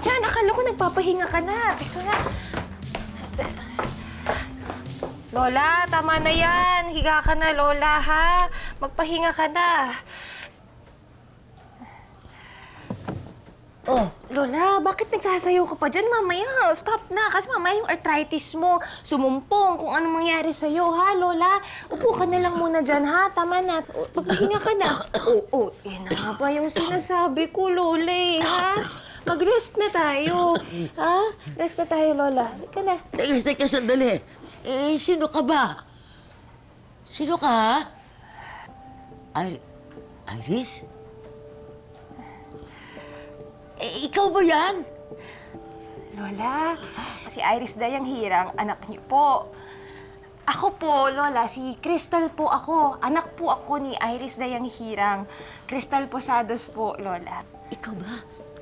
dyan. Akala ko nagpapahinga ka na. Ito na. Lola, tama na yan. Higa ka na, Lola, ha? Magpahinga ka na. Oh, Lola, bakit nagsasayaw ka pa dyan? Mamaya, stop na. Kasi mamaya yung arthritis mo, sumumpong kung anong mangyari sa'yo, ha, Lola? Upo ka na lang muna dyan, ha? Tama na. Magpahinga ka na. Oo, yan na nga ba yung sinasabi ko, Lola, eh, ha? Mag-rest na tayo. Ha? Rest na tayo, Lola. Halika na. Teka, sandali. Sino ka ba? Sino ka, ha? Iris? Ikaw ba yan? Lola, si Iris Dayang Hirang, anak niyo po. Ako po, Lola, si Crystal po ako. Anak po ako ni Iris Dayang Hirang. Crystal Posados po, Lola. Ikaw ba?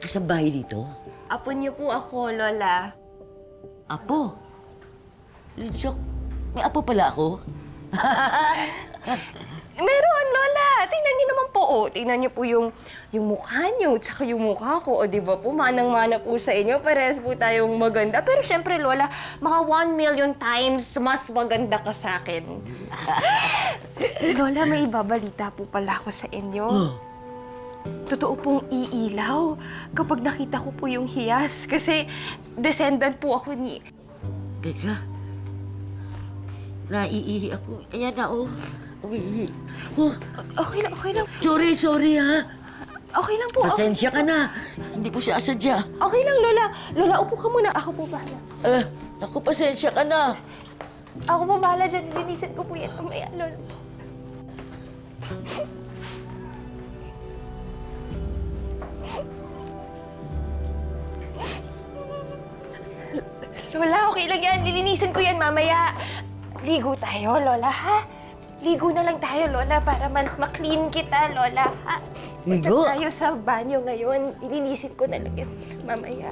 Kasambahay dito? Apo niyo po ako, Lola. Apo? Lidjok, may apo pala ako? Meron, Lola. Tingnan niyo naman po, oh. Tingnan niyo po yung mukha niyo, tsaka yung mukha ko. O, di ba po? Manang-mana po sa inyo. Parehas po tayong maganda. Pero syempre, Lola, mga 1,000,000 times mas maganda ka sa akin. Lola, may ibabalita po pala ako sa inyo. Totoo pong iilaw kapag nakita ko po yung hiyas. Kasi descendant po ako ni... Teka. Naiihi ako. Ayan na, oh. Umiihi. Oh, Okay lang. sorry, ha? Okay lang po. Pasensya ka na. Hindi ko siya asadya. Okay lang, Lola. Lola, upo ka muna. Ako po bahala. Naku, pasensya ka na. Ako po bahala dyan. Linisin ko po yan. Mamaya, Lola. Lola, okay lang yan. Lilinisin ko yan mamaya. Ligo tayo, Lola, ha? Ligo na lang tayo, Lola, para ma-clean kita, Lola, ha? Ligo? Punta tayo sa banyo ngayon. Ilinisin ko na lang yan mamaya.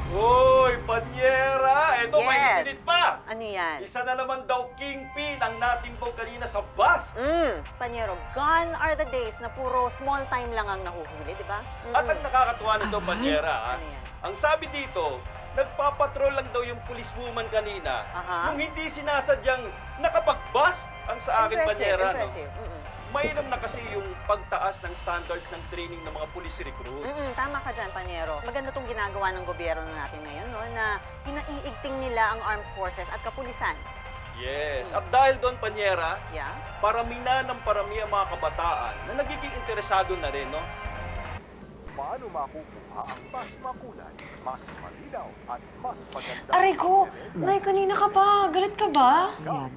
Hoy, Panyera! Eto, may Yes. minute pa! Ano yan? Isa na naman daw kingpin ang natimbog kanina sa bus. Panyero, gone are the days na puro small time lang ang nahuhuli, di ba? At ang nakakatuwa nito, Panyera, Ano yan? ang sabi dito, nagpapatrol lang daw yung policewoman kanina Aha. nung hindi sinasadyang nakapag-bus ang sa akin, Panyera. No? Impressive. Mainam na kasi yung pagtaas ng standards ng training ng mga police recruits. Tama ka dyan, Panyero. Maganda tong ginagawa ng gobyerno natin ngayon, no? Na pinaiigting nila ang armed forces at kapulisan. Yes. At dahil doon, Panyera, Yeah? parami na ng parami ang mga kabataan na nagiging interesado na rin, no? Paano makukuha ang mas makulay, mas malinaw, at mas maganda? Aray ko! Nay, kanina ka pa. Galit ka ba? Yan,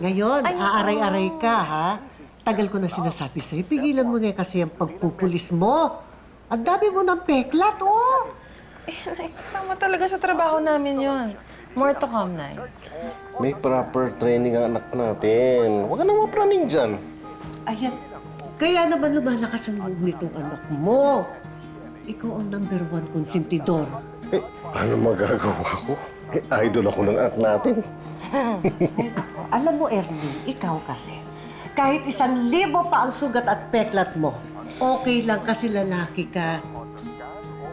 ngayon, aaray-aray ka, ha? Tagal ko na sinasabi sa'yo, pigilan mo na kasi ang pagpupulis mo. Ang dami mo ng peklat, oh! Nay, kasama talaga sa trabaho namin yon. More to come, Nay. May proper training ang anak natin. Huwag ka nang mapraning dyan. Ayan, kaya naman lumalakas ang loob nitong anak mo. Ikaw ang #1 konsentidor. Ano magagawa ko? Idol ako ng anak natin. Alam mo, Ernie, ikaw kasi, kahit 1,000 pa ang sugat at peklat mo, okay lang kasi lalaki ka.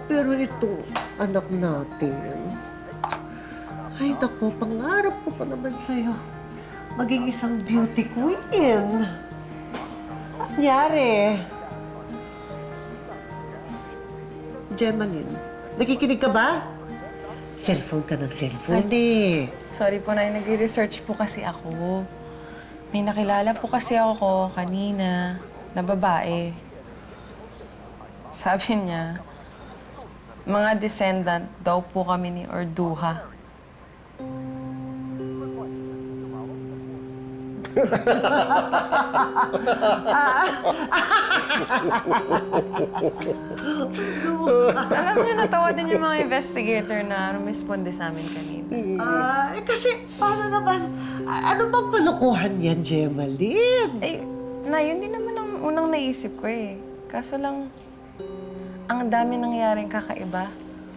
Pero ito, anak natin, ay naku, pangarap ko pa naman sa'yo. Maging isang beauty queen. Nangyari. Gemaline, nakikinig ka ba? Cellphone ka ng cellphone, eh. Sorry po, Nay. Nag-research po kasi ako. May nakilala po kasi ako kanina na babae. Sabi niya, mga descendant daw po kami ni Orduha. Alam niyo, natawa din yung mga investigator na rumisponde sa amin kanina. Kasi paano naman, ano bang kalokohan yan, Gemaline? Eh, na yun din naman ang unang naisip ko eh. Kaso lang, ang dami nangyaring kakaiba.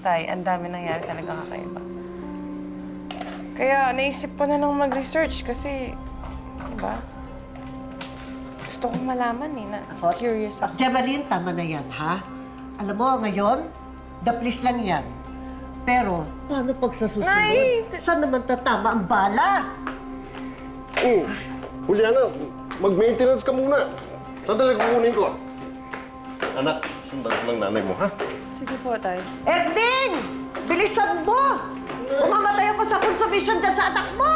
Tay, ang dami nangyari talaga kakaiba. Kaya naisip ko na lang mag-research kasi, diba? Gusto kong malaman eh, na curious ako. Gemaline, tama na yan, ha? Alam mo, ngayon, Daplis lang yan. Pero, paano pag sa susunod? Nay! Saan naman tatama ang bala? Oh, Juliana, mag-maintenance ka muna. Sandali kukunin ko. Anak, sundan ko lang nanay mo, ha? Sige po, Tay. Erding! Bilisan mo! Umamatay ako sa consumption dyan sa anak mo!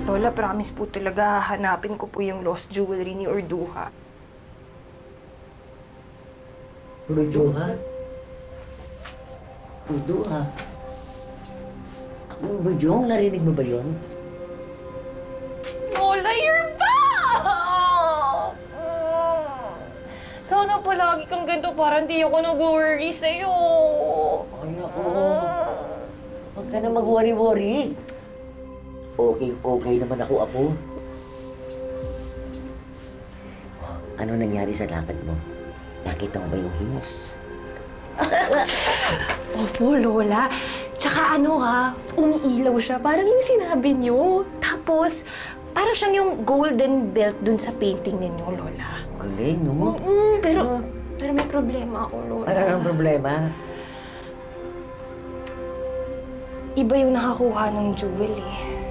Lola, promise po talaga, hahanapin ko po yung lost jewelry ni Orduha. Urduha? Urduha? Bujong, narinig mo ba yun? Lola, you're back! Sana palagi kang ganito para hindi ako nag-worry sa'yo. Ay, naku. Huwag ka na mag-worry-worry. Okay naman ako, Apo. Ano nangyari sa lakad mo? Nakita mo ba yung hiyas? Opo, Lola. Tsaka umiilaw siya. Parang yung sinabi niyo. Tapos, parang siyang yung golden belt dun sa painting ninyo, Lola. Galing, no? Pero may problema ako, Lola. Ano ang problema? Iba yung nakakuha ng jewel eh.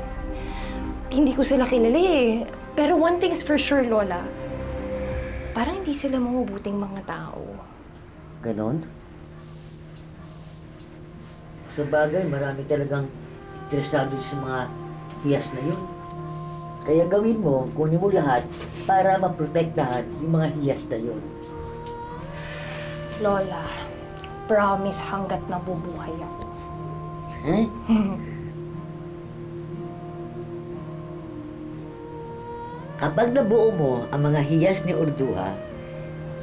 Hindi ko sila kilala eh. Pero one thing's for sure, Lola. Parang hindi sila mabubuting mga tao. Ganon? Sa bagay, marami talagang interesado sa mga hiyas na yun. Kaya gawin mo, kunin mo lahat para maprotektahan yung mga hiyas na yun. Lola, promise hanggat nabubuhay ako. Eh? Kapag nabuo mo ang mga hiyas ni Urduha,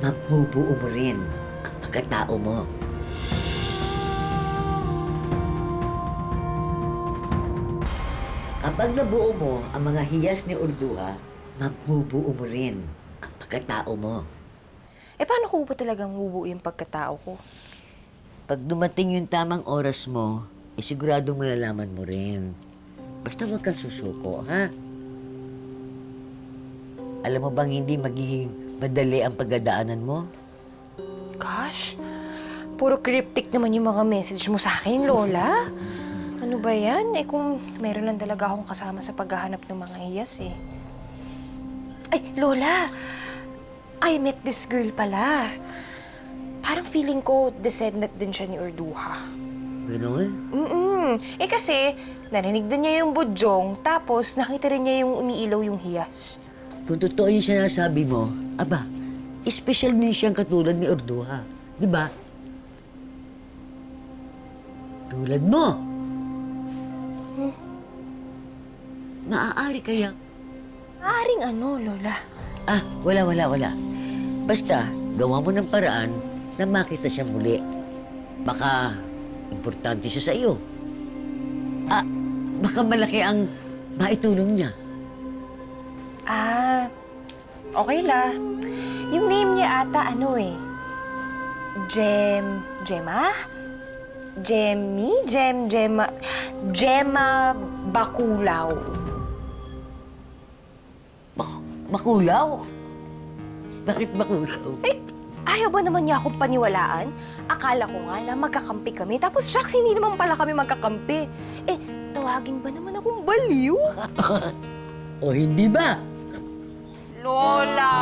mabubuo mo rin ang pagkatao mo. Kapag nabuo mo ang mga hiyas ni Urduha, mabubuo mo rin ang pagkatao mo. Eh, paano ko ba talagang bubuo yung pagkatao ko? Pag dumating yung tamang oras mo, siguradong malalaman mo rin. Basta huwag kang susuko, ha? Alam mo bang hindi magiging madali ang pagdadaanan mo? Gosh, puro cryptic naman yung mga message mo sa akin, Lola. Ano ba yan? Eh kung meron lang talaga akong kasama sa paghahanap ng mga hiyas eh. Ay, Lola! I met this girl pala. Parang feeling ko descendant din siya ni Orduha. Ganon? Eh kasi, narinig din niya yung budyong, tapos nakita rin niya yung umiilaw yung hiyas. Kung totoo yung sinasabi mo, aba, special din siyang katulad ni Orduha. Di ba? Tulad mo. Maaari kaya... Maaring ano, Lola? Ah, wala. Basta, gawa mo ng paraan na makita siya muli. Baka, importante siya sa iyo. Ah, baka malaki ang maitulong niya. Ah, okay la. Yung name niya ata Gemma Bakulaw. Bakulaw? Bakit bakulaw? Eh, ayaw ba naman niya akong paniwalaan? Akala ko nga na magkakampi kami. Tapos, shucks, hindi naman pala kami magkakampi. Eh, tawagin ba naman akong baliw? O hindi ba? Lola!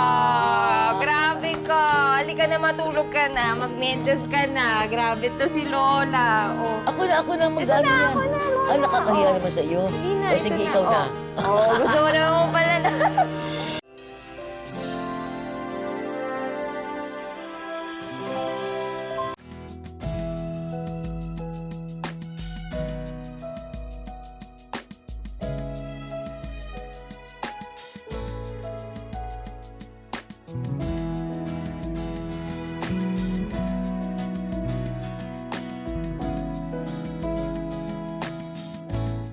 Grabe ka! Halika na, matulog ka na. Mag-medyas ka na. Grabe to si Lola. Oh. Ako na mag-ano yan. ako na, Lola. Ah, nakakahiya Oh. naman sa iyo. Hindi na, O ito sige, na. ikaw na. Oh, gusto mo naman pala na.